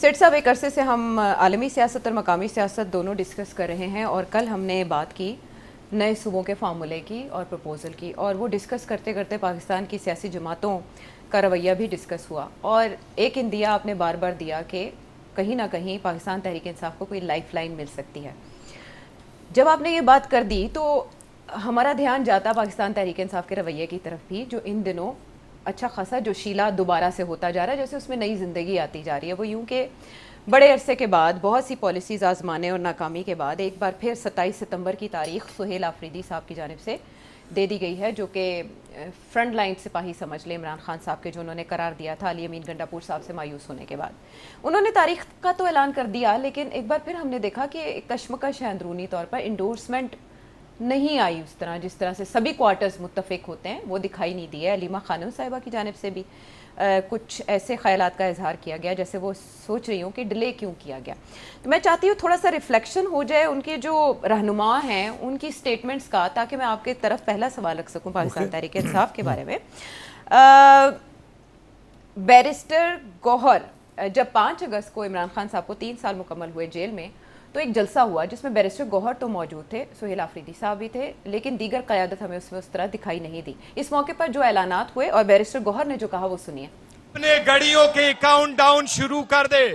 सेठ साहब, एक अरसे से हम आलमी सियासत और मकामी सियासत दोनों डिस्कस कर रहे हैं और कल हमने बात की नए सूबों के फार्मूले की और प्रपोज़ल की, और वो डिस्कस करते करते पाकिस्तान की सियासी जमातों का रवैया भी डिस्कस हुआ। और एक इंदिया आपने बार बार दिया कि कहीं ना कहीं पाकिस्तान तहरीक इंसाफ को कोई लाइफ लाइन मिल सकती है। जब आपने ये बात कर दी तो हमारा ध्यान जाता पाकिस्तान तहरीक इंसाफ के रवैये की तरफ भी, जो इन दिनों अच्छा खासा जोशीला दोबारा से होता जा रहा है, जैसे उसमें नई ज़िंदगी आती जा रही है। वो यूं कि बड़े अरसे के बाद बहुत सी पॉलिसीज़ आजमाने और नाकामी के बाद एक बार फिर 27 सितंबर की तारीख सुहेल आफरीदी साहब की जानिब से दे दी गई है, जो कि फ्रंट लाइन सिपाही समझ लें इमरान खान साहब के, जो उन्होंने करार दिया था अली अमीन गंडापुर साहब से मायूस होने के बाद। उन्होंने तारीख का तो ऐलान कर दिया, लेकिन एक बार फिर हमने देखा कि कशमकश है अंदरूनी तौर पर, इंडोर्समेंट नहीं आई उस तरह जिस तरह से सभी क्वार्टर्स मुत्तफिक होते हैं, वो दिखाई नहीं दी है। अलीमा खानम साहिबा की जानिब से भी कुछ ऐसे ख्यालात का इजहार किया गया जैसे वो सोच रही हूँ कि डिले क्यों किया गया। तो मैं चाहती हूँ थोड़ा सा रिफ्लेक्शन हो जाए उनके जो रहनुमा हैं उनकी स्टेटमेंट्स का, ताकि मैं आपके तरफ पहला सवाल रख सकूँ पाकिस्तान तहरीक इंसाफ के बारे में। बैरिस्टर गौहर, जब 5 अगस्त को इमरान खान साहब को 3 साल मुकम्मल हुए जेल में, तो एक जलसा हुआ जिसमें बैरिस्टर गौहर तो मौजूद थे, सुहेल आफरीदी साहब भी थे, लेकिन दीगर क़यादत हमें उसमें उस तरह दिखाई नहीं दी। इस मौके पर जो ऐलानात हुए और बैरिस्टर गौहर ने जो कहा वो सुनिए। अपने घड़ियों के काउंटडाउन शुरू कर दे,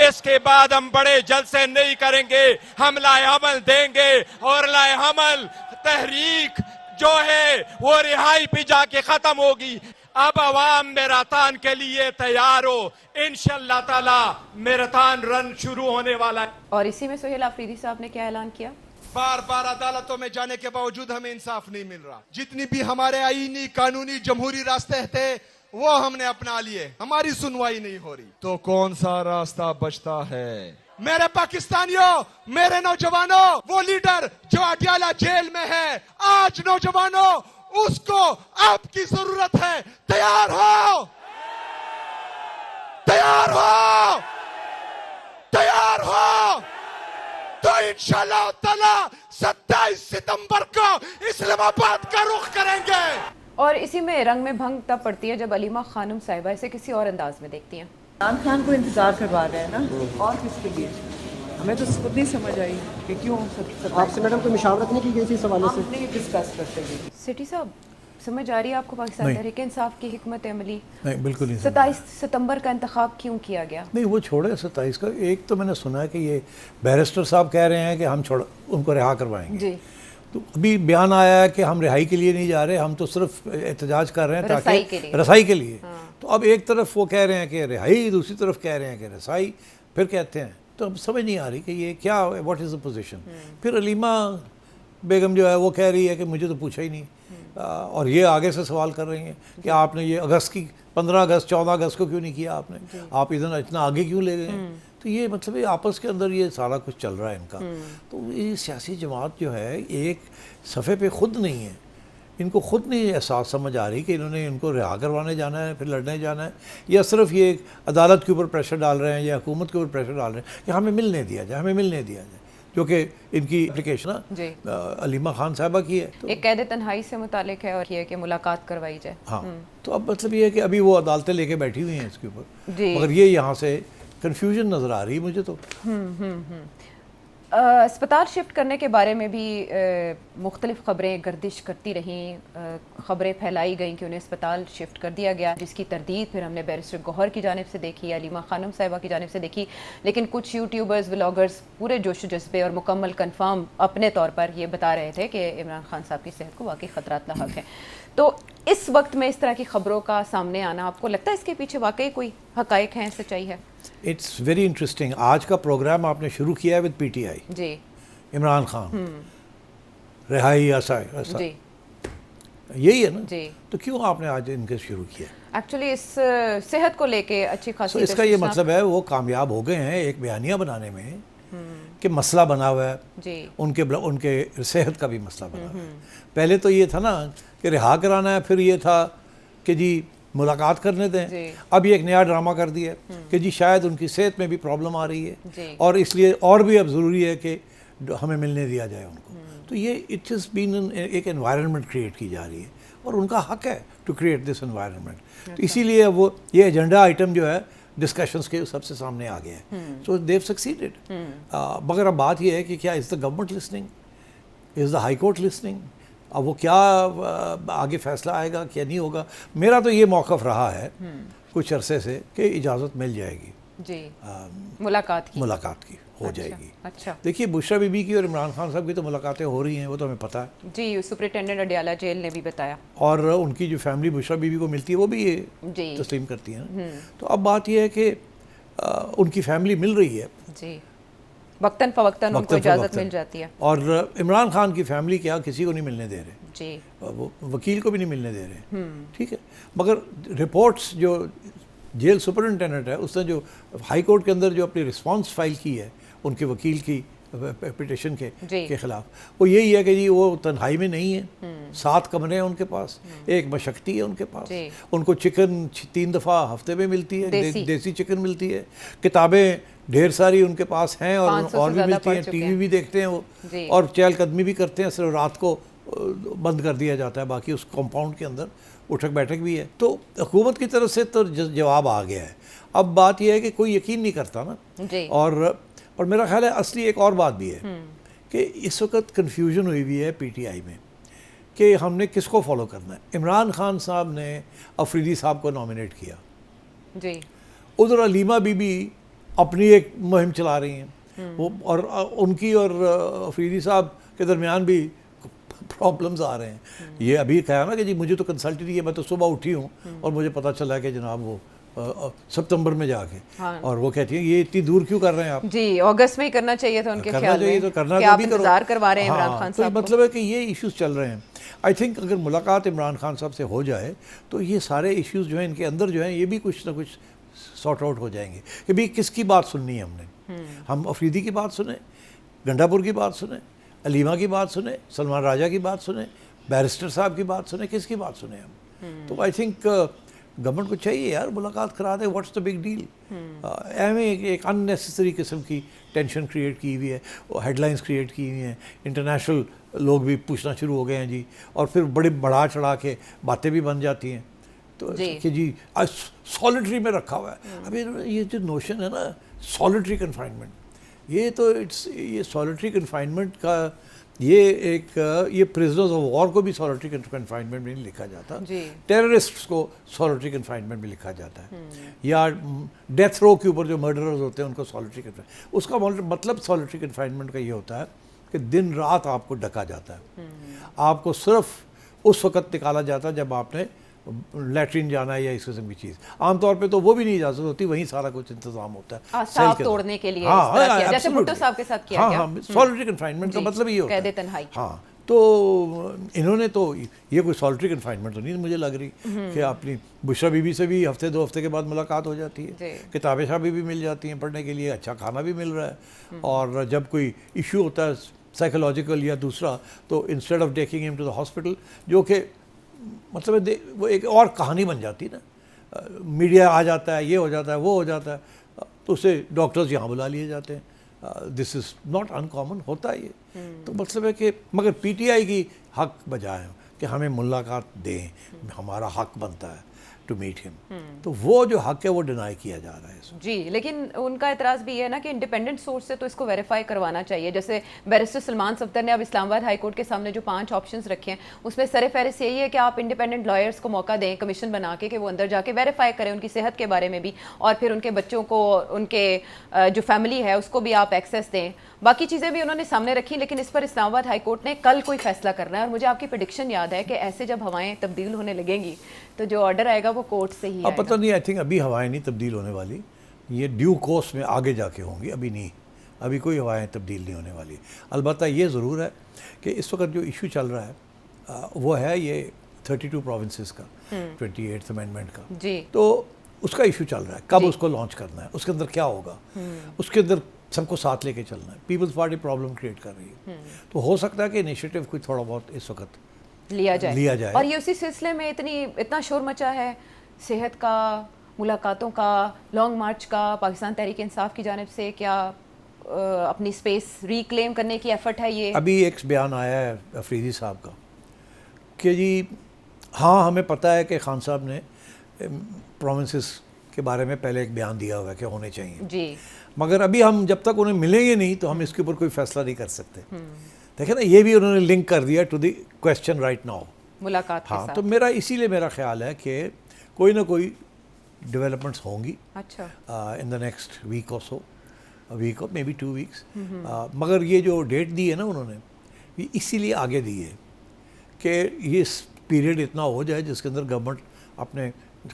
इसके बाद हम बड़े जलसे नहीं करेंगे, हम लाएअमल देंगे और लाएअमल तहरीक जो है वो रिहाई पे जाके खत्म होगी। अब अवाम मैराथन के लिए तैयार हो, इंशाअल्लाह ताला मैराथन रन शुरू होने वाला है। और इसी में सुहेल आफरीदी साहब ने क्या ऐलान किया? बार बार अदालतों में जाने के बावजूद हमें इंसाफ नहीं मिल रहा। जितनी भी हमारे आईनी कानूनी जमहूरी रास्ते थे वो हमने अपना लिए, हमारी सुनवाई नहीं हो रही, तो कौन सा रास्ता बचता है? मेरे पाकिस्तानियों, मेरे नौजवानों, वो लीडर जो अडयाला जेल में है, आज नौजवानों उसको आपकी जरूरत है। तैयार हो, तैयार हो, तैयार हो, तो इंशाअल्लाह ताला 27 सितंबर को इस्लामाबाद का रुख करेंगे। और इसी में रंग में भंग तब पड़ती है जब अलीमा खानम साहिबा इसे किसी और अंदाज में देखती हैं। इमरान खान को इंतजार करवा रहे हैं ना, और किसके लिए? हमें तो खुद नहीं समझ आई कि क्यों आपसे मैडम कोई मशावरत नहीं की गई थी इस हवाले से? नहीं डिस्कस करते हुए। सिटी साहब, समझ आ रही है आपको पाकिस्तान तहरीक इंसाफ की हिकमत अमली? नहीं, बिल्कुल नहीं। 27 सितंबर का इंतखाब क्यों किया गया? नहीं, वो छोड़े 27 का। एक तो मैंने सुना है कि ये बैरिस्टर साहब कह रहे हैं कि हम उनको रिहा करवाएंगे जी। तो अभी बयान आया है कि हम रिहाई के लिए नहीं जा रहे, हम तो सिर्फ एहतजाज कर रहे हैं ताकि रसाई के लिए। तो अब एक तरफ वो कह रहे हैं कि रिहाई, दूसरी तरफ कह रहे हैं कि रसाई, फिर कहते हैं, तो अब समझ नहीं आ रही कि ये क्या, व्हाट इज़ द पोजीशन। फिर अलीमा बेगम जो है वो कह रही है कि मुझे तो पूछा ही नहीं, और ये आगे से सवाल कर रही हैं कि आपने ये अगस्त की 15 अगस्त 14 अगस्त को क्यों नहीं किया आपने, आप इतना आगे क्यों ले गए। तो ये मतलब ये आपस के अंदर ये सारा कुछ चल रहा है इनका। तो ये सियासी जमात जो है एक सफ़े पे खुद नहीं है, इनको खुद नहीं एहसास समझ आ रही कि इन्होंने इनको रिहा करवाने जाना है, फिर लड़ने जाना है, या सिर्फ ये अदालत के ऊपर प्रेशर डाल रहे हैं या हुकूमत के ऊपर प्रेशर डाल रहे हैं कि हमें मिलने दिया जाए, हमें मिलने दिया जाए, जो कि इनकी एप्लीकेशन अलीमा खान साहिबा की है। तो एक कैद तन्हाई से मुतालिक है और ये कि मुलाकात करवाई जाए। हाँ, तो अब मतलब ये है कि अभी वो अदालतें लेके बैठी हुई हैं इसके ऊपर, जी। मगर ये यहाँ से कन्फ्यूजन नज़र आ रही है मुझे तो। अस्पताल शिफ्ट करने के बारे में भी मुख्तलिफ ख़बरें गर्दिश करती रहीं, ख़बरें फैलाई गईं कि उन्हें अस्पताल शिफ्ट कर दिया गया, जिसकी तरदीद फिर हमने बैरिस्टर गौहर की जानिब से देखी, अलीमा खानम साहिबा की जानिब से देखी, लेकिन कुछ यूट्यूबर्स, व्लॉगर्स पूरे जोश जज्बे और मुकम्मल कन्फर्म अपने तौर पर ये बता रहे थे कि इमरान खान साहब की सेहत को वाकई ख़तरात लाहक हैं। तो इस वक्त में इस तरह की ख़बरों का सामने आना, आपको लगता है इसके पीछे वाकई कोई हक़ाइक़ हैं, सच्चाई है? It's very interesting. आज का प्रोग्राम आपने शुरू किया है विद पीटीआई जी, इमरान खान रिहाई ऐसा जी, यही है ना जी। तो क्यों आपने आज इनके शुरू किया? एक्चुअली इस सेहत को लेके अच्छी खासी तो इसका ये मतलब है वो कामयाब हो गए हैं एक बयानिया बनाने में कि मसला बना हुआ है जी, उनके सेहत का भी मसला बना हुआ है। पहले तो ये था ना कि रिहा कराना है, फिर ये था कि जी मुलाकात करने दें। अब ये एक नया ड्रामा कर दिया कि जी शायद उनकी सेहत में भी प्रॉब्लम आ रही है और इसलिए और भी अब ज़रूरी है कि हमें मिलने दिया जाए उनको। तो ये इट इज़ बीन एक एनवायरनमेंट क्रिएट की जा रही है और उनका हक है टू क्रिएट दिस एनवायरनमेंट। तो इसीलिए वो ये एजेंडा आइटम जो है डिस्कशंस के सबसे सामने आ गया है। सो देव सक्सीडेड। मगर अब बात यह है कि क्या is the government listening, is the high court listening? अब वो क्या आगे फैसला आएगा, क्या नहीं होगा। मेरा तो ये मौक़िफ़ रहा है कुछ अरसे से कि इजाज़त मिल जाएगी जी मुलाकात की हो जाएगी। अच्छा देखिए, बुशरा बीबी की और इमरान खान साहब की तो मुलाकातें हो रही हैं, वो तो हमें पता है जी। सुपरिटेंडेंट अडियाला जेल ने भी बताया, और उनकी जो फैमिली बुशरा बीबी को मिलती है वो भी ये जी तस्लीम करती है ना। तो अब बात यह है कि उनकी फैमिली मिल रही है जी, वक्तन फवक्तन उनको इजाज़त मिल जाती है। और इमरान खान की फैमिली क्या किसी को नहीं मिलने दे रहे जी, वो वकील को भी नहीं मिलने दे रहे। ठीक है, मगर रिपोर्ट्स जो जेल सुपरिटेंडेंट है उसने जो हाई कोर्ट के अंदर जो अपनी रिस्पांस फाइल की है उनके वकील की पिटिशन के खिलाफ, वो यही है कि जी वो तन्हाई में नहीं है, 7 कमरे हैं उनके पास, एक मशक्ती है उनके पास, उनको चिकन 3 दफ़ा हफ्ते में मिलती है, देसी चिकन मिलती है, किताबें ढेर सारी उनके पास हैं और भी मिलती हैं, टीवी भी देखते हैं वो, और चहलकदमी भी करते हैं, सिर्फ रात को बंद कर दिया जाता है, बाकी उस कंपाउंड के अंदर उठक बैठक भी है। तो हुकूमत की तरफ से तो जवाब आ गया है। अब बात यह है कि कोई यकीन नहीं करता ना। और मेरा ख्याल है असली एक और बात भी है कि इस वक्त कन्फ्यूजन हुई हुई है पीटीआई में कि हमने किसको फॉलो करना है। इमरान खान साहब ने अफरीदी साहब को नॉमिनेट किया जी, उधर अलीमा बीबी अपनी एक मुहिम चला रही हैं वो, और उनकी और अफरीदी साहब के दरमियान भी प्रॉब्लम्स आ रहे हैं। ये अभी कहा ना कि जी मुझे तो कंसल्ट नहीं है, मैं तो सुबह उठी हूँ और मुझे पता चला कि जनाब वो सितंबर में जाके और वो कहती है ये इतनी दूर क्यों कर रहे हैं आप? जी, अगस्त में ही करना चाहिए था उनके ख्याल में, तो करना कि तो आप भी इंतजार करवा रहे हैं इमरान खान साहब। तो मतलब है कि ये इश्यूज चल रहे हैं। आई थिंक अगर मुलाकात इमरान खान साहब से हो जाए तो ये सारे इश्यूज जो हैं इनके अंदर जो हैं ये भी कुछ ना कुछ सॉर्ट आउट हो जाएंगे कि भाई किसकी बात सुननी है हमने। हम अफरीदी की बात सुने, गंडापुर की बात सुने, अलीमा की बात सुने, सलमान राजा की बात सुने, बैरिस्टर साहब की बात सुने, किसकी बात सुने हम? तो आई थिंक गवर्नमेंट को चाहिए यार मुलाकात करा दे, व्हाट्स द बिग डील। हमें एक अननेसेसरी किस्म की टेंशन क्रिएट की हुई है, हेडलाइंस क्रिएट की हुई हैं, इंटरनेशनल लोग भी पूछना शुरू हो गए हैं जी, और फिर बड़े बढ़ा चढ़ा के बातें भी बन जाती हैं तो कि जी आज सॉलिटरी में रखा हुआ है। अभी ये जो नोशन है ना सॉलिटरी कन्फाइनमेंट, ये सॉलिटरी कन्फाइनमेंट का ये प्रिजनर्स ऑफ वॉर को भी सॉलिटरी कन्फाइनमेंट में नहीं लिखा जाता, टेररिस्ट्स को सॉलिटरी कन्फाइनमेंट में लिखा जाता है, या डेथ रो के ऊपर जो मर्डरर्स होते हैं उनको सॉलिटरी कन्फाइनमेंट। उसका मतलब सॉलिटरी कन्फाइनमेंट का ये होता है कि दिन रात आपको ढका जाता है, आपको सिर्फ उस वक़्त निकाला जाता है जब आपने लैट्रिन जाना है या इस किस्म की चीज़। आमतौर पे तो वो भी नहीं इजाज़त होती, वहीं सारा कुछ इंतजाम होता है सांप तोड़ने के लिए, जैसे भुट्टो साहब के साथ किया गया। सॉलिटरी कन्फाइनमेंट का मतलब ये होता है तन्हाई। हाँ, तो इन्होंने तो ये कोई सॉलिटरी कन्फाइनमेंट तो नहीं मुझे लग रही कि अपनी बुशरा बीबी से भी हफ्ते 2 हफ्ते के बाद मुलाकात हो जाती है, किताबें शाबी भी मिल जाती हैं पढ़ने के लिए, अच्छा खाना भी मिल रहा है, और जब कोई इशू होता है साइकोलॉजिकल या दूसरा तो instead of taking him to the hospital, जो कि मतलब वो एक और कहानी बन जाती है ना, मीडिया आ जाता है, ये हो जाता है, वो हो जाता है, तो उससे डॉक्टर्स यहाँ बुला लिए जाते हैं। दिस इज़ नॉट अनकॉमन, होता है ये। तो मतलब है कि मगर पीटीआई की हक बजाय कि हमें मुलाकात दें, हमारा हक बनता है टू मीट हिम, तो वो जो हक है वो डिनाई किया जा रहा है इसमें। जी, लेकिन उनका एतराज़ भी है ना कि इंडिपेंडेंट सोर्स से तो इसको वेरीफाई करवाना चाहिए। जैसे बैरिस्टर सलमान सफ्दर ने अब इस्लामाबाद हाई कोर्ट के सामने जो 5 ऑप्शंस रखे हैं उसमें सर-ए-फ़हरिस्त यही है कि आप इंडिपेंडेंट लॉयर्स को मौका दें, कमीशन बना के कि वो अंदर जाके वेरीफाई करें उनकी सेहत के बारे में भी, और फिर उनके बच्चों को, उनके जो फैमिली है उसको भी आप एक्सेस दें। बाकी चीज़ें भी उन्होंने सामने रखी, लेकिन इस पर इस्लामाबाद हाई कोर्ट ने कल कोई फैसला करना है। और मुझे आपकी प्रेडिक्शन याद है कि ऐसे जब हवाएं तब्दील होने लगेंगी तो जो ऑर्डर आएगा वो कोर्ट से ही अब पता नहीं, आई थिंक अभी हवाएं नहीं तब्दील होने वाली, ये ड्यू कोर्स में आगे जाके होंगी, अभी नहीं, अभी कोई हवाएं तब्दील नहीं होने वाली। अलबत्ता ये ज़रूर है कि इस वक्त जो इशू चल रहा है वो है ये 32 प्रोविंसेस का 28th अमेंडमेंट का जी, तो उसका इशू चल रहा है, कब उसको लॉन्च करना है, उसके अंदर क्या होगा, उसके अंदर सबको साथ लेके चलना है। पीपल्स पार्टी प्रॉब्लम क्रिएट कर रही है, तो हो सकता है कि इनिशिएटिव कोई थोड़ा बहुत इस वक्त लिया जाए। और ये उसी सिलसिले में इतना शोर मचा है सेहत का, मुलाकातों का, लॉन्ग मार्च का, पाकिस्तान तहरीक इंसाफ की जानिब से क्या अपनी स्पेस रिक्लेम करने की एफर्ट है ये? अभी एक बयान आया है अफरीदी साहब का कि जी हाँ हमें पता है कि खान साहब ने प्रोविंसेस के बारे में पहले एक बयान दिया हुआ है कि होने चाहिए जी। मगर अभी हम जब तक उन्हें मिलेंगे नहीं तो हम इसके ऊपर कोई फैसला नहीं कर सकते। देखिए ना, ये भी उन्होंने लिंक कर दिया to the question right now, मुलाकात के हाँ। साथ। तो मेरा इसीलिए मेरा ख्याल है कि कोई ना कोई डेवलपमेंट्स होंगी अच्छा। इन द नेक्स्ट वीक और सो, वीक और मे बी 2 वीक्स। मगर ये जो डेट दी है ना उन्होंने, ये इसीलिए आगे दी है कि ये पीरियड इतना हो जाए जिसके अंदर गवर्नमेंट अपने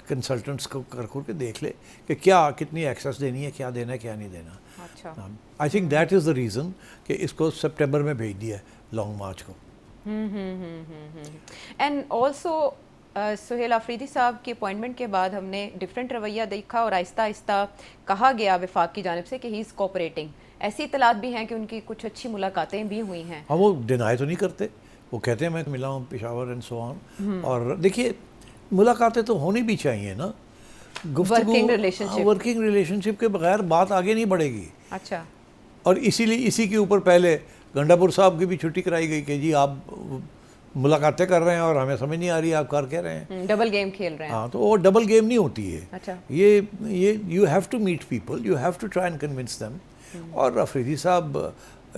कंसल्टेंट्स को कर के देख ले कि क्या कितनी एक्सेस देनी है, क्या देना है, क्या नहीं देना। अच्छा। I think that is the reason कि इसको सितंबर में भेज दिया है लॉन्ग मार्च को। एंड ऑल्सो सुहेल आफरीदी साहब की अपॉइंटमेंट के बाद हमने डिफरेंट रवैया देखा और आहिस्ता आहिस्ता कहा गया वफाक की जानिब से कि ही इज़ कोऑपरेटिंग। ऐसी इतलात भी हैं कि उनकी कुछ अच्छी मुलाकातें भी हुई हैं। हाँ, वो डिनाई तो नहीं करते, वो कहते हैं मैं मिला हूँ पेशावर एंड सो ऑन। और देखिए, मुलाकातें तो होनी भी चाहिए ना, वर्किंग रिलेशनशिप के बगैर बात आगे नहीं बढ़ेगी। अच्छा। और इसीलिए इसी के ऊपर पहले गंडापुर साहब की भी छुट्टी कराई गई कि जी आप मुलाकातें कर रहे हैं और हमें समझ नहीं आ रही आप कर कह रहे हैं, डबल गेम खेल रहे हैं। हाँ, तो वो डबल गेम नहीं होती है। अच्छा। ये you have to meet people, you have to try and convince them. और अफरीदी साहब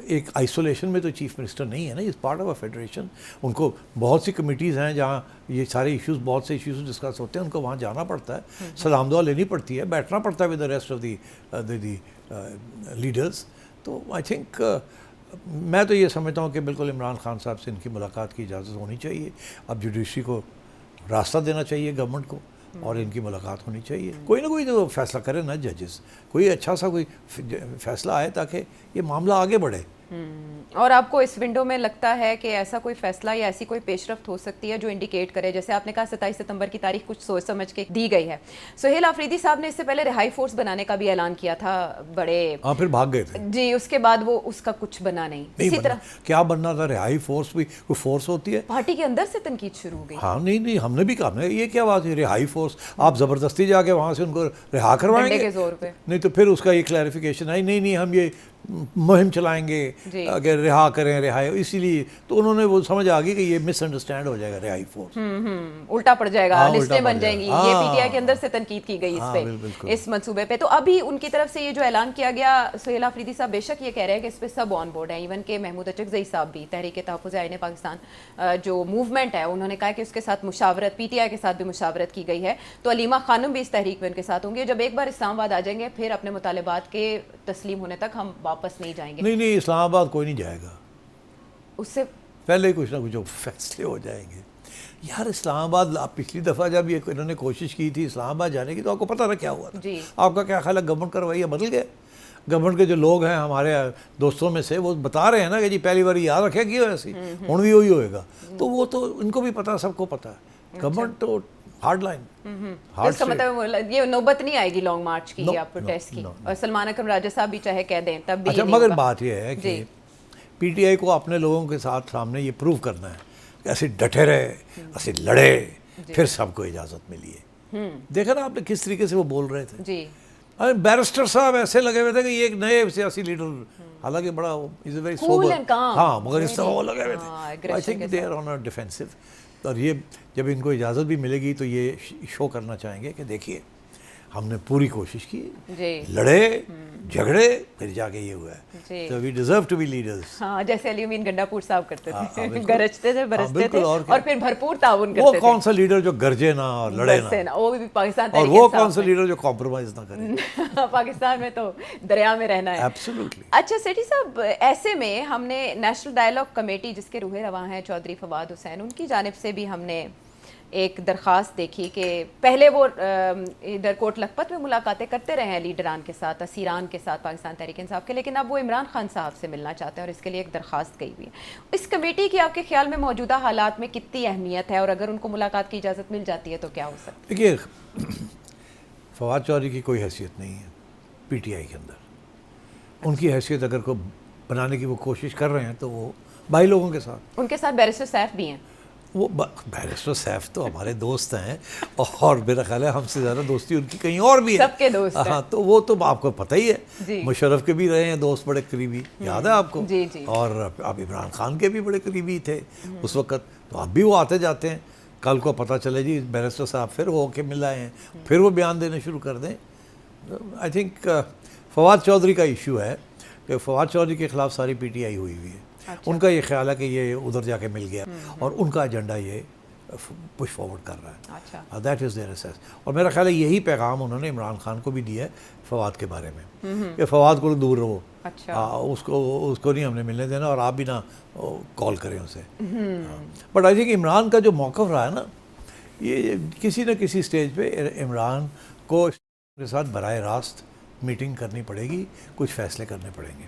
एक आइसोलेशन में तो चीफ मिनिस्टर नहीं है ना, इस पार्ट ऑफ अ फेडरेशन। उनको बहुत सी कमिटीज़ हैं जहाँ ये सारे इश्यूज़, बहुत से इश्यूज़ डिस्कस होते हैं, उनको वहाँ जाना पड़ता है, सलाम दुआ लेनी पड़ती है, बैठना पड़ता है with the rest of the leaders. तो आई थिंक मैं तो ये समझता हूँ कि बिल्कुल इमरान खान साहब से इनकी मुलाकात की इजाज़त होनी चाहिए। अब जुडिशरी को रास्ता देना चाहिए गवर्नमेंट को और इनकी मुलाकात होनी चाहिए। कोई ना कोई तो फैसला करे ना जजेस, कोई अच्छा सा कोई फैसला आए ताकि ये मामला आगे बढ़े। और आपको इस विंडो में लगता है कि ऐसा कोई फैसला या ऐसी कोई पेशरफ्त हो सकती है जो इंडिकेट करे, जैसे आपने कहा 27 सितंबर की तारीख कुछ सोच समझ के दी गई है। सुहेल आफरीदी साहब ने इससे पहले रिहाई फोर्स बनाने का भी ऐलान किया था, बड़े फिर भाग गए थे जी। उसके बाद वो उसका कुछ बना नहीं। इसी तरह क्या बनना था, रिहाई फोर्स भी कोई फोर्स होती है? पार्टी के अंदर से तनकीद शुरू हो गई। हाँ, नहीं, हमने भी कहा ये क्या बात है, रिहाई फोर्स आप ज़बरदस्ती जाके वहाँ से उनको रिहा करवाएंगे के जोर पे? नहीं तो फिर उसका ये क्लैरिफिकेशन आई, नहीं हम ये मुहिम चलाएंगे अगर रिहा करें, रिहाई। इसीलिए तो उन्होंने वो समझ आ गई कि ये मिसअंडरस्टैंड हो जाएगा रिहाई फोर्स, उल्टा पड़ जाएगा, हाँ, लिस्टें बन जाएंगी। ये पीटीआई के अंदर से तनकीद की गई इस पे, इस मंसूबे पे। तो अभी उनकी तरफ से ये जो ऐलान किया गया, सुहेल आफरीदी साहब बेशक ये कह रहे हैं कि इस पे सब ऑन बोर्ड है, इवन के महमूद अचकज़ई साहब भी, तहरीक तहफ़्फ़ुज़ आईन पाकिस्तान जो मूवमेंट है, उन्होंने कहा कि उसके साथ मुशावरत, पीटीआई के साथ भी मुशावरत की गई है। तो अलीमा खानम भी इस तहरीक में उनके साथ होंगे। जब एक बार इस्लामाबाद आ जाएंगे फिर अपने मुतालिबात के तस्लीम होने तक हम वापस नहीं जाएंगे। नहीं, इस्लामाबाद कोई नहीं जाएगा, उससे पहले ही कुछ ना कुछ फैसले हो जाएंगे। यार इस्लामाबाद, आप पिछली दफ़ा जब ये इन्होंने कोशिश की थी इस्लामाबाद जाने की तो आपको पता ना क्या हुआ था जी। आपका क्या ख्याल है, गवर्नमेंट का रवैया बदल गया? गवर्नमेंट के जो लोग हैं हमारे दोस्तों में से, वो बता रहे हैं ना कि जी पहली बार याद रखेगी ऐसी, हुण भी वही होएगा। तो वो तो इनको भी पता, सबको पता है। गवर्नमेंट तो हार्ड लाइन, इसका मतलब ये नौबत नहीं आएगी लॉन्ग मार्च की या प्रोटेस्ट की। और सलमान अकरम राजा साहब भी चाहे कह दें तब भी अच्छा, मगर बात यह है कि पीटीआई को अपने लोगों के साथ सामने ये प्रूव करना है कि ऐसे डटे रहे, ऐसे लड़े, फिर सबको इजाज़त मिली है। देखा ना आपने किस तरीके से वो बोल रहे थे जी। अरे बैरिस्टर साहब ऐसे लगे हुए थे कि ये एक नए सियासी लीडर, हालांकि बड़ा इज अ वेरी सोबर, हाँ, मगर इस तरह वो लगे हुए थे। I think they are on a defensive. और ये जब इनको इजाज़त भी मिलेगी तो ये शो करना चाहेंगे कि देखिए हमने पूरी कोशिश की, लड़े झगड़े, फिर जाके ये हुआ है। तो we deserve to be leaders. हाँ, जैसे अली अमीन गंडापुर साहब करते थे, गरजते थे, बरसते थे और फिर भरपूर ताउन करते थे। वो कौन सा लीडर जो गरजे ना और लड़े ना, वो भी पाकिस्तान। और वो कौन सा लीडर जो कॉम्प्रोमाइज ना करे? पाकिस्तान में तो दरिया में रहना है। एब्सोल्युटली। अच्छा सेठी साहब, ऐसे में हमने नेशनल डायलॉग कमेटी जिसके रूहे रवां हैं चौधरी फवाद हुसैन, उनकी जानिब से भी हमने एक दरख्वास्त देखी कि पहले वो इधर कोट लखपत में मुलाकातें करते रहे हैं लीडरान के साथ, असीरान के साथ, पाकिस्तान तहरीक इंसाफ के, लेकिन अब वो इमरान खान साहब से मिलना चाहते हैं और इसके लिए एक दरख्वास्त गई हुई है। इस कमेटी की आपके ख्याल में मौजूदा हालात में कितनी अहमियत है और अगर उनको मुलाकात की इजाज़त मिल जाती है तो क्या हो सकता है? देखिए, फवाद चौधरी की कोई हैसियत नहीं है पीटीआई के अंदर। उनकी हैसियत अगर को बनाने की वो कोशिश कर रहे हैं तो वो भाई लोगों के साथ, उनके साथ बैरिस्टर सैफ भी हैं। वो बैरिस्टर सैफ तो हमारे दोस्त हैं और मेरा ख्याल है हमसे ज़्यादा दोस्ती उनकी कहीं और भी है, सबके दोस्त हैं। हाँ, तो वो तो आपको पता ही है, मुशर्रफ के भी रहे हैं दोस्त बड़े करीबी, याद है आपको? जी। और अब इमरान खान के भी बड़े करीबी थे उस वक़्त, तो अब भी वो आते जाते हैं। कल को पता चले जी बैरिस्टर साहब फिर हो के मिल आए हैं, फिर वो बयान देने शुरू कर दें। आई थिंक फवाद चौधरी का इशू है कि फवाद चौधरी के ख़िलाफ़ सारी पीटीआई हुई है। अच्छा। उनका ये ख्याल है कि ये उधर जाके मिल गया और उनका एजेंडा ये पुश फॉरवर्ड कर रहा है। अच्छा। दैट इज़ देयर असेस। और मेरा ख्याल है यही पैगाम उन्होंने इमरान खान को भी दिया है फवाद के बारे में कि फवाद को दूर रहो। अच्छा। उसको नहीं हमने मिलने देना और आप भी ना कॉल करें उसे। बट आई थिंक इमरान का जो मौक़िफ़ रहा है ना, ये किसी न किसी स्टेज पे इमरान को के साथ बराह रास्त मीटिंग करनी पड़ेगी, कुछ फ़ैसले करने पड़ेंगे।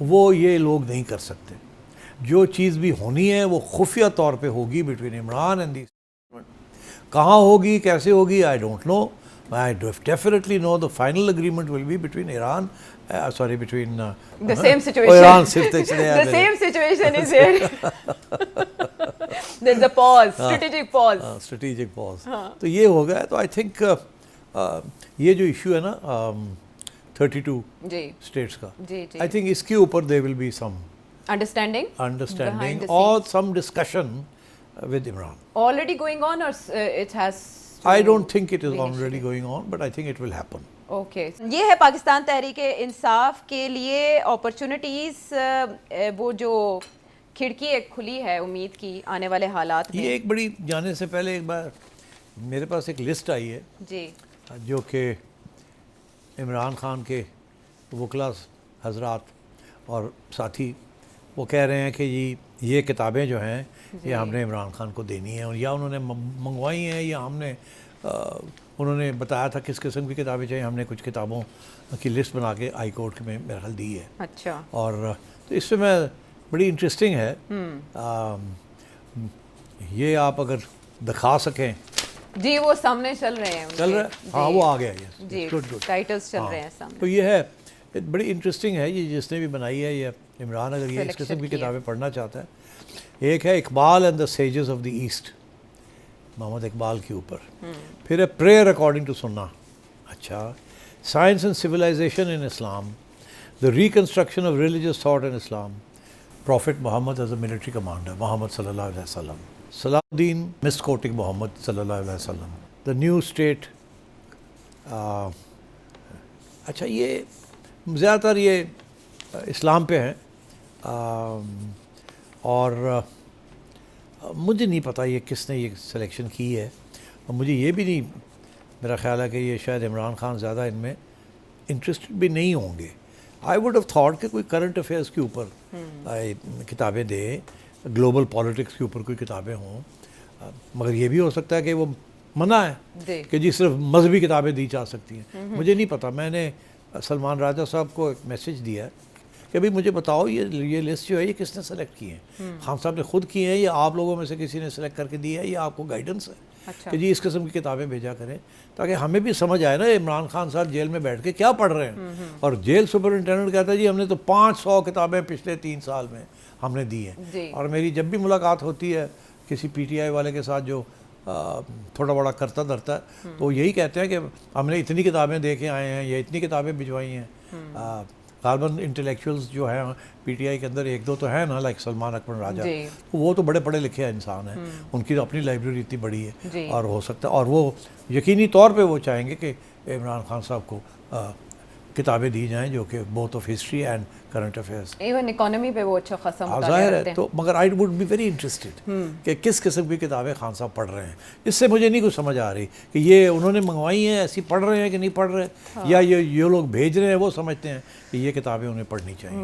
वो ये लोग नहीं कर सकते। जो चीज़ भी होनी है वो खुफिया तौर पे होगी बिटवीन इमरान एंड दी। कहाँ होगी, कैसे होगी, I don't know. I definitely know the final agreement will be between Iran, between the same situation. Iran the same situation is here. There's a pause, strategic pause. Strategic pause. तो ये हो गया। तो I think ये जो issue है ना 32 states का, I think इसके ऊपर there will be some understanding or some discussion with Imran. Already going on, or it has? I don't think it is already going on, but I think it will happen. Okay. ये है पाकिस्तान तहरीक-ए-इंसाफ के लिए opportunities, वो जो खिड़की एक खुली है उम्मीद की आने वाले हालात में। ये एक बड़ी जाने से पहले एक बार मेरे पास एक लिस्ट आई है जी, जो कि इमरान खान के वकला हजरात और साथी वो कह रहे हैं कि ये किताबें जो हैं ये हमने इमरान खान को देनी है, और या उन्होंने मंगवाई हैं या हमने उन्होंने बताया था किस किस्म की किताबें चाहिए। हमने कुछ किताबों की लिस्ट बना के हाई कोर्ट में मेरे ख्याल दी है। अच्छा। और तो इसमें मैं बड़ी इंटरेस्टिंग है। ये आप अगर दिखा सकें जी, वो सामने चल रहे हैं, चल रहा है। हाँ, वो आ गया ये जी, टाइटल्स चल रहे हैं सामने। तो ये है, बड़ी इंटरेस्टिंग है ये, जिसने भी बनाई है ये इमरान, अगर ये इस किस्म की किताबें पढ़ना चाहता है। एक है Iqbal and the sages of the East, Mohammad Iqbal के ऊपर। फिर है प्रेयर अकॉर्डिंग टू सुन्ना। अच्छा, science and civilisation in Islam, the reconstruction of religious thought in Islam, prophet Mohammad as a military commander, Mohammad सल्लल्लाहु अलैहि वसल्लम, सलाउद्दीन मिसकोटिंग मोहम्मद सल्लल्लाहु अलैहि वसल्लम, द न्यू स्टेट। अच्छा, ये ज़्यादातर ये इस्लाम पे हैं। और मुझे नहीं पता ये किसने ये सिलेक्शन की है, और मुझे ये भी नहीं, मेरा ख्याल है कि ये शायद इमरान खान ज़्यादा इनमें इंटरेस्टेड भी नहीं होंगे। आई वुड हैव थॉट कि कोई करंट अफेयर्स के ऊपर किताबें दे, ग्लोबल पॉलिटिक्स के ऊपर कोई किताबें हों। मगर ये भी हो सकता है कि वो मना है कि जी सिर्फ मजहबी किताबें दी जा सकती हैं। मुझे नहीं पता। मैंने सलमान राजा साहब को एक मैसेज दिया कि भाई मुझे बताओ ये लिस्ट जो है ये किसने सेलेक्ट की है। खान साहब ने खुद की है या आप लोगों में से किसी ने सेलेक्ट करके दी है, या आपको गाइडेंस है? अच्छा। कि जी इस किस्म की किताबें भेजा करें ताकि हमें भी समझ आए ना इमरान खान साहब जेल में बैठ के क्या पढ़ रहे हैं। और जेल सुपरिटेंडेंट कहता है जी हमने तो 500 किताबें पिछले 3 साल में हमने दी हैं। और मेरी जब भी मुलाकात होती है किसी PTI वाले के साथ जो थोड़ा बड़ा करता धरता है, तो यही कहते हैं कि हमने इतनी किताबें दे के आए हैं या इतनी किताबें भिजवाई हैं। गालबन इंटेलेक्चुअल्स जो हैं PTI के अंदर 1-2 तो है ना, लाइक सलमान अकबर राजा, वो तो बड़े पढ़े लिखे इंसान हैं, उनकी तो अपनी लाइब्रेरी इतनी बड़ी है। और हो सकता है, और वो यकीनी तौर पे वो चाहेंगे कि इमरान खान साहब को किताबें दी जाएं जो कि both of history and current affairs, even economy पे वो अच्छा खासा मुतालिया करते हैं। तो मगर आई वुड बी वेरी इंटरेस्टेड कि किस किस्म की किताबें खान साहब पढ़ रहे हैं। इससे मुझे नहीं कुछ समझ आ रही कि ये उन्होंने मंगवाई हैं ऐसी पढ़ रहे हैं कि नहीं पढ़ रहे, या ये लोग भेज रहे हैं वो समझते हैं कि ये किताबें उन्हें पढ़नी चाहिए।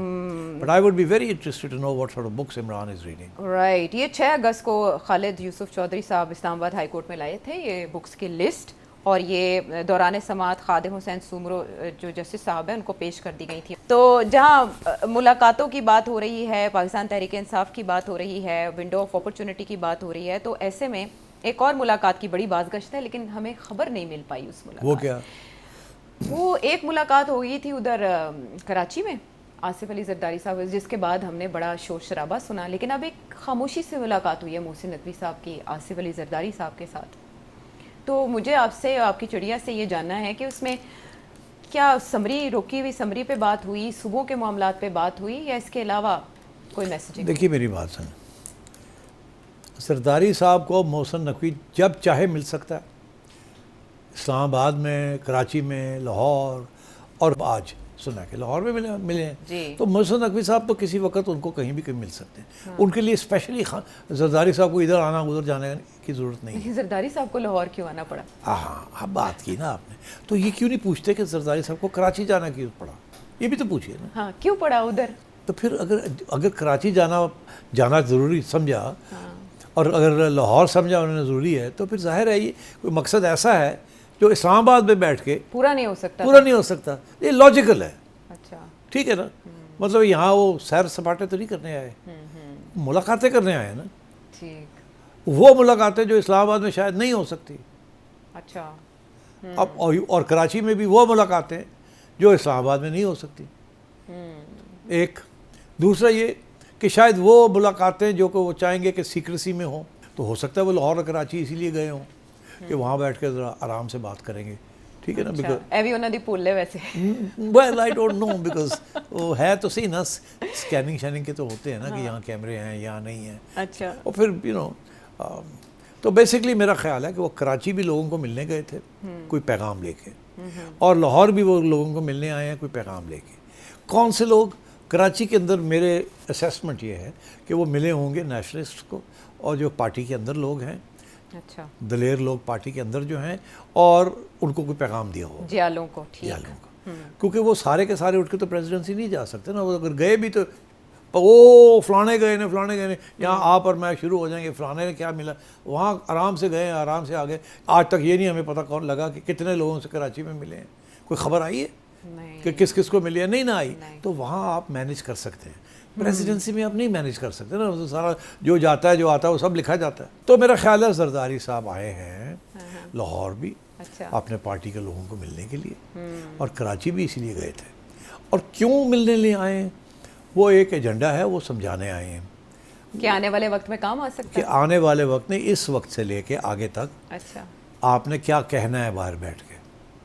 But I would be very interested to know what sort of books Imran is reading. Right. ये 6 अगस्त को खालिद यूसुफ चौधरी साहब इस्लामाबाद हाई कोर्ट में लाए थे ये बुक्स की लिस्ट, और ये दौरान समाअत खादिम हुसैन सुमरो जो जस्टिस साहब हैं उनको पेश कर दी गई थी। तो जहाँ मुलाकातों की बात हो रही है, पाकिस्तान तहरीक इंसाफ की बात हो रही है, विंडो ऑफ अपॉर्चुनिटी की बात हो रही है, तो ऐसे में एक और मुलाकात की बड़ी बाज़गश्त है, लेकिन हमें खबर नहीं मिल पाई उस मुलाकात। वो क्या? वो एक मुलाकात हो गई थी उधर कराची में आसिफ अली जरदारी साहब, जिसके बाद हमने बड़ा शोर शराबा सुना, लेकिन अब एक खामोशी से मुलाकात हुई है मोहसिन नदवी साहब की आसिफ अली जरदारी साहब के साथ। तो मुझे आपसे, आपकी चिड़िया से ये जानना है कि उसमें क्या समरी, रोकी हुई समरी पे बात हुई, सूबों के मामलात पे बात हुई, या इसके अलावा कोई मैसेजिंग? देखिए मेरी बात सुन, सरदारी साहब को मोहसिन नकवी जब चाहे मिल सकता है, इस्लामाबाद में, कराची में, लाहौर, और आज सुना कि लाहौर में मिले हैं। तो मोहसिन नकवी साहब तो किसी वक्त उनको कहीं भी मिल सकते हैं। हाँ। उनके लिए स्पेशली जरदारी साहब को इधर आना उधर जाने की ज़रूरत नहीं है। जरदारी साहब को लाहौर क्यों आना पड़ा? हाँ, अब बात की ना आपने, तो ये क्यों नहीं पूछते कि जरदारी साहब को कराची जाना क्यों पड़ा? ये भी तो पूछिए ना। हाँ, क्यों पड़ा उधर? तो फिर अगर कराची जाना ज़रूरी समझा, हाँ, और अगर लाहौर समझा उन्होंने ज़रूरी है, तो फिर जाहिर है ये कोई मकसद ऐसा है जो इस्लामाबाद में बैठ के पूरा नहीं हो सकता। नहीं हो सकता। ये लॉजिकल है। अच्छा, ठीक है ना। मतलब यहाँ वो सैर सपाटे तो नहीं करने आए, मुलाकातें करने आए ना। ठीक। वो मुलाकातें जो इस्लामाबाद में शायद नहीं हो सकती। अच्छा। अब और कराची में भी वो मुलाकातें जो इस्लामाबाद में नहीं हो सकती। एक दूसरा ये कि शायद वो मुलाकातें जो को वो चाहेंगे कि सीक्रेसी में हो, तो हो सकता है वो लाहौर और कराची इसीलिए गए हों कि वहाँ बैठ के ज़रा आराम से बात करेंगे। ठीक है ना। बिकॉज एवी उन्होंने भूल ले वैसे। Well I don't know, because वो है तो सही ना, स्कैनिंग के तो होते हैं ना। हाँ। कि यहाँ कैमरे हैं, यहाँ नहीं है। अच्छा। और फिर यू नो, तो बेसिकली मेरा ख्याल है कि वो कराची भी लोगों को मिलने गए थे कोई पैगाम लेके, और लाहौर भी वो लोगों को मिलने आए हैं कोई पैगाम लेके। कौन से लोग? कराची के अंदर मेरे असेसमेंट ये है कि वो मिले होंगे नेशनलिस्ट को, और जो पार्टी के अंदर लोग हैं, अच्छा, दलेर लोग पार्टी के अंदर जो हैं, और उनको कोई पैगाम दिया हो जियालों को। ठीक। जियालों को, क्योंकि वो सारे के सारे उठ के तो प्रेसिडेंसी नहीं जा सकते ना। वो अगर गए भी तो वो फलाने गए ने, यहाँ आप और मैं शुरू हो जाएंगे, फलाने ने क्या मिला। वहाँ आराम से गए, आराम से आ गए। आज तक ये नहीं हमें पता कौन लगा कि कितने लोगों से कराची में मिले हैं। कोई खबर आई है कि किस किस को मिली है? नहीं ना आई। तो वहाँ आप मैनेज कर सकते हैं, प्रेसिडेंसी में आप नहीं मैनेज कर सकते ना। तो सारा जो जाता है जो आता है वो सब लिखा जाता है। तो मेरा ख्याल है जरदारी साहब आए हैं लाहौर भी। अच्छा। अपने पार्टी के लोगों को मिलने के लिए, और कराची भी इसीलिए गए थे। और क्यों मिलने लिए आए हैं, वो एक एजेंडा है, वो समझाने आए हैं कि आने वाले वक्त में काम आ सकता है। कि आने वाले वक्त में इस वक्त से लेके आगे तक, अच्छा, आपने क्या कहना है बाहर बैठ के।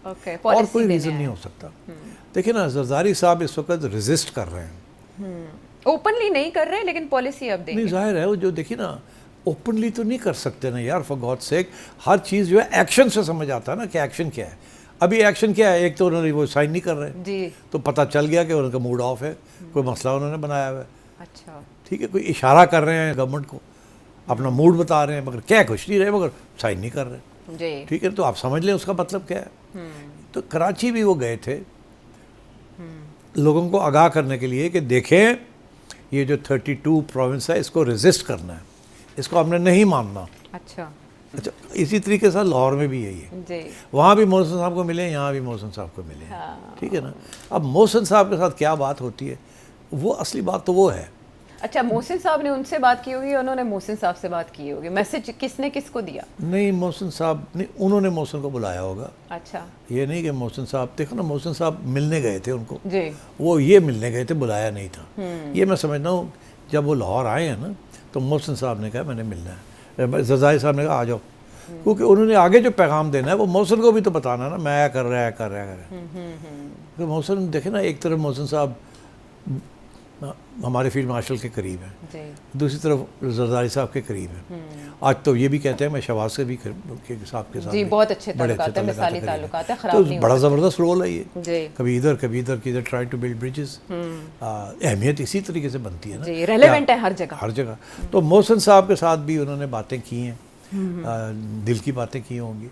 ओके। और कोई रीज़न नहीं हो सकता। देखिए ना, जरदारी साहब इस वक्त रेजिस्ट कर रहे हैं। ओपनली नहीं कर रहे, लेकिन पॉलिसी अब देंगे। नहीं, जाहिर है वो जो देखिए ना, ओपनली तो नहीं कर सकते ना यार, फॉर गॉड सेक। हर चीज़ जो है एक्शन से समझ आता है ना कि एक्शन क्या है। अभी एक्शन क्या है? एक तो उन्होंने वो साइन नहीं कर रहे जी, तो पता चल गया कि उनका मूड ऑफ है, कोई मसला उन्होंने बनाया हुआ है। अच्छा, ठीक है, कोई इशारा कर रहे हैं गवर्नमेंट को, अपना मूड बता रहे हैं, मगर क्या कुछ नहीं रहे, मगर साइन नहीं कर रहे जी। ठीक है, तो आप समझ लें उसका मतलब क्या है। तो कराची भी वो गए थे लोगों को आगाह करने के लिए कि देखें ये जो 32 प्रोविंस है इसको रेजिस्ट करना है, इसको हमने नहीं मानना। अच्छा, इसी तरीके से लाहौर में भी यही है जी। वहाँ भी मोहसिन साहब को मिले, यहाँ भी मोहसिन साहब को मिले। हाँ। ठीक है ना। अब मोहसिन साहब के साथ क्या बात होती है, वो असली बात तो वो है। अच्छा, मोहसिन साहब ने उनसे बात की होगी, उन्होंने मोहसिन साहब से बात की होगी। मैसेज किसने किसको दिया? नहीं, मोहसिन साहब नहीं, उन्होंने मोहसिन को बुलाया होगा। अच्छा, ये नहीं कि मोहसिन साहब, देखो ना, मोहसिन साहब मिलने गए थे उनको जी, वो ये मिलने गए थे, बुलाया नहीं था। ये मैं समझता हूँ। जब वो लाहौर आए हैं ना, तो मोहसिन साहब ने कहा मैंने मिलना है, जरदारी साहब ने कहा आ जाओ, क्योंकि उन्होंने आगे जो पैगाम देना है वो मोहसिन को भी तो बताना ना, मैं कर रहा है। तो मोहसिन देखे ना, एक तरफ मोहसिन साहब हमारे फील्ड मार्शल के करीब है, दूसरी तरफ जरदारी साहब के करीब है। आज तो ये भी कहते हैं मैं शहबाज से भी साहब के साथ जी बहुत अच्छे ताल्लुकात हैं, मिसाली ताल्लुकात है, खराब नहीं। तो बड़ा ज़बरदस्त रोल है ये, कभी इधर कभी इधर ट्राई टू बिल्ड ब्रिजेस। अहमियत इसी तरीके से बनती है ना, रेलेवेंट है हर जगह। तो मोहसिन साहब के साथ भी उन्होंने बातें की हैं, दिल की बातें की होंगी,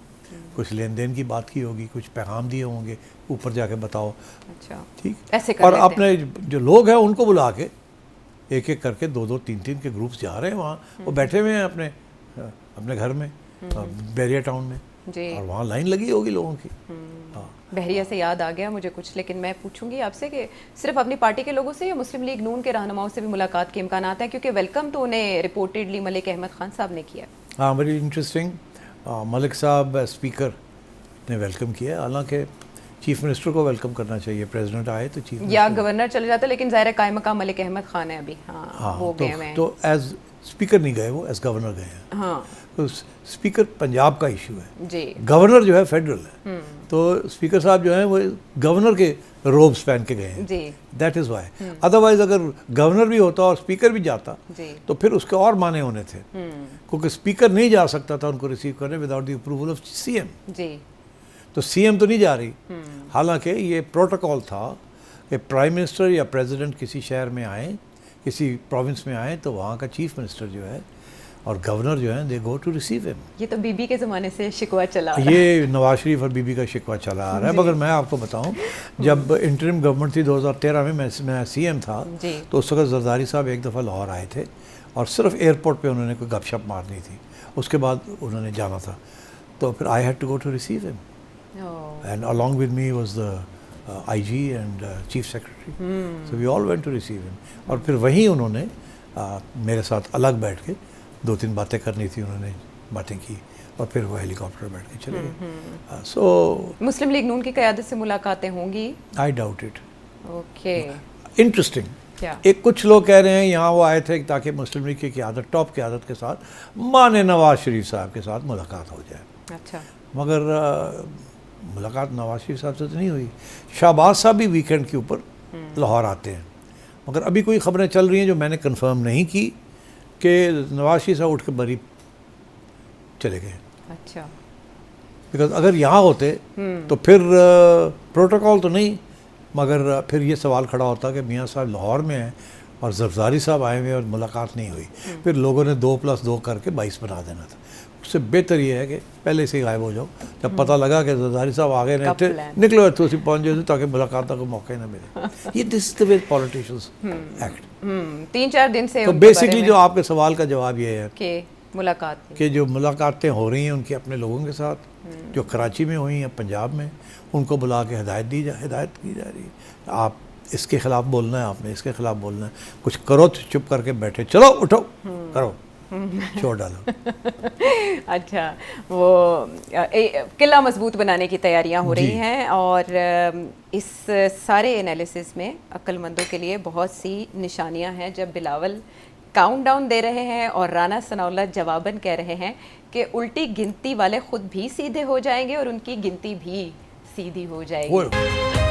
कुछ लेन देन की बात की होगी, कुछ पैगाम दिए होंगे, ऊपर जाके बताओ। अच्छा, ठीक, ऐसे कर और अपने जो लोग हैं उनको बुला के एक एक करके 2-2, 3-3 के ग्रुप्स जा रहे हैं वहाँ। वो बैठे हुए हैं अपने घर में, बहरिया टाउन में जी, और वहाँ लाइन लगी होगी लोगों की। बहरिया से याद आ गया मुझे कुछ, लेकिन मैं पूछूंगी आपसे कि सिर्फ अपनी पार्टी के लोगों से या मुस्लिम लीग नून के रहनुमाओं से भी मुलाकात के इम्कान है, क्योंकि वेलकम तो उन्हें रिपोर्टेडली मलिक अहमद खान साहब ने किया। हाँ, वेरी इंटरेस्टिंग। मलिक साहब स्पीकर ने वेलकम किया, हालांकि चीफ मिनिस्टर को वेलकम करना चाहिए, प्रेसिडेंट आए तो चीफ या गवर्नर चले जाता, लेकिन ज़ाहिर है कायम मकाम मलिक अहमद खान है अभी। हाँ, वो गए हैं। तो एज स्पीकर नहीं गए, वो एज गवर्नर गए हैं। हाँ, तो स्पीकर पंजाब का इशू है, जी गवर्नर जो है फेडरल है, तो स्पीकर साहब जो हैं वो गवर्नर के रोब्स पहन के गए हैं, जी दैट इज़ वाई। अदरवाइज अगर गवर्नर भी होता और स्पीकर भी जाता जी तो फिर उसके और माने होने थे, क्योंकि स्पीकर नहीं जा सकता था उनको रिसीव करने without the approval of CM. जी तो सीएम तो नहीं जा रही, हालांकि ये प्रोटोकॉल था कि प्राइम मिनिस्टर या प्रेसिडेंट किसी शहर में आए, किसी प्रोविंस में आए, तो वहाँ का चीफ मिनिस्टर जो है और गवर्नर जो है दे गो टू रिसीव हिम। ये तो बीबी के ज़माने से शिकवा चला आ रहा है। ये नवाज शरीफ और बीबी का शिकवा चला आ रहा है। मगर मैं आपको बताऊं, जब इंटरिम गवर्नमेंट थी 2013 में, मैं सीएम था, जी तो उस वक्त जरदारी साहब एक दफ़ा लाहौर आए थे और सिर्फ एयरपोर्ट पे उन्होंने कोई गपशप मारनी थी, उसके बाद उन्होंने जाना था, तो फिर I had to go to receive him oh, and along with me was the IG and chief secretary, so we all went to receive him. और फिर वहीं उन्होंने मेरे साथ अलग बैठ के 2-3 बातें करनी थी, उन्होंने बातें की और फिर वो हेलीकॉप्टर बैठ के चले गए। सो मुस्लिम लीग नून की क़यादत से मुलाकातें होंगी? I doubt it. Okay, interesting, क्या एक कुछ लोग कह रहे हैं यहाँ वो आए थे ताकि मुस्लिम लीग की क़यादत, टॉप क़यादत के साथ माने नवाज शरीफ साहब के साथ मुलाकात हो जाए, अच्छा मगर मुलाकात नवाज शरीफ साहब से तो नहीं हुई। शहबाज साहब भी वीकेंड के ऊपर लाहौर आते हैं, मगर अभी कोई ख़बरें चल रही हैं जो मैंने कंफर्म नहीं की कि नवाज शरीफ साहब उठ के बरी चले गए। अच्छा, बिकॉज अगर यहाँ होते तो फिर प्रोटोकॉल तो नहीं, मगर फिर ये सवाल खड़ा होता कि मियाँ साहब लाहौर में हैं और जरदारी साहब आए हुए और मुलाकात नहीं हुई, फिर लोगों ने 2+2 करके 22 बना देना था। उससे बेहतर ये है कि पहले से ही गायब हो जाओ, जब पता लगा कि जरदारी साहब आ गए नहीं थे, निकलो तो उसी पहुँच जाए ताकि मुलाकात का कोई मौका ही ना मिले। ये this is the way politicians act. 3-4 दिन से तो बेसिकली जो आपके सवाल का जवाब ये है कि मुलाकात कि जो मुलाकातें हो रही हैं उनकी अपने लोगों के साथ, जो कराची में हुई या पंजाब में, उनको बुला के हिदायत की जा रही है, आप इसके ख़िलाफ़ बोलना है, आपने इसके ख़िलाफ़ बोलना है, कुछ करो तो चुप करके बैठे, चलो उठो करो, छोड़ डालो। अच्छा, वो किला मजबूत बनाने की तैयारियां हो रही हैं और इस सारे एनालिसिस में अक्लमंदों के लिए बहुत सी निशानियां हैं। जब बिलावल काउंटडाउन दे रहे हैं और राना सनाउल्लाह जवाबन कह रहे हैं कि उल्टी गिनती वाले खुद भी सीधे हो जाएंगे और उनकी गिनती भी सीधी हो जाएगी।